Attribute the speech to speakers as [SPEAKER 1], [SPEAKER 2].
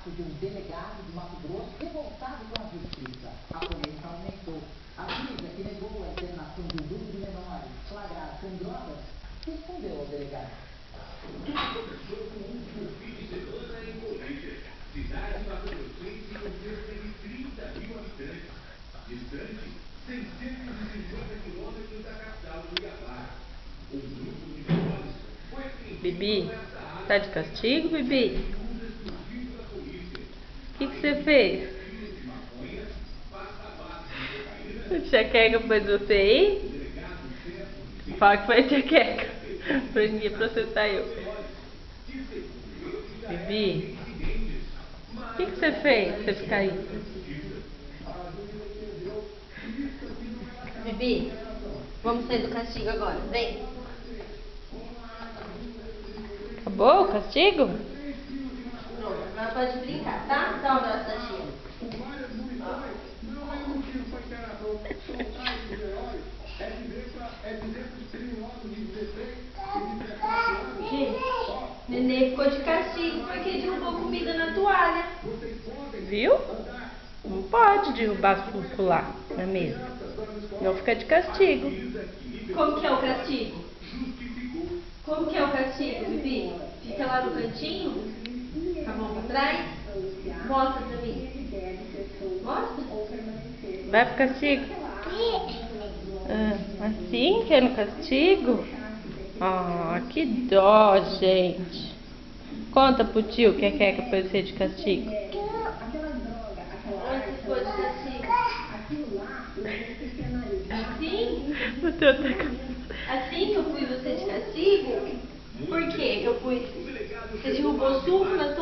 [SPEAKER 1] relato de um delegado de Mato Grosso revoltado com a justiça. A polêmica aumentou. A juíza que negou a internação de um grupo de menores flagrados com drogas respondeu ao delegado.
[SPEAKER 2] Começou com um fim de semana em Bolívia, cidade mato-grossense com cerca de 30 mil habitantes. Distante, 650 quilômetros da capital, Cuiabá. Um grupo de menores foi
[SPEAKER 3] Bibi, tá de castigo, Bibi? O que você fez? O Tchequeca pôs você aí? Fala que foi a Tchequeca, pra ninguém processar eu. Bibi, o que você fez pra você ficar aí?
[SPEAKER 4] Bibi, vamos sair do castigo agora, vem.
[SPEAKER 3] Acabou o castigo?
[SPEAKER 4] Pronto, agora pode brincar, tá? Dá um abraço da tia. Gente, Nenê ficou de castigo porque derrubou comida na toalha.
[SPEAKER 3] Viu? Não pode derrubar suco lá na mesa. Não fica de castigo.
[SPEAKER 4] Como que é o castigo? Como que é o castigo, Bibi? Fica lá no cantinho, com a mão pra trás. Mostra pra mim. Mostra.
[SPEAKER 3] Vai pro castigo. Assim que é no castigo? Ah, que dó, gente. Conta pro tio que é que pode ser de castigo.
[SPEAKER 4] Onde ficou de castigo? Assim?
[SPEAKER 3] O teu tá...
[SPEAKER 4] Assim que eu pus você de castigo? Por quê que eu pus? Você derrubou suco na toalha.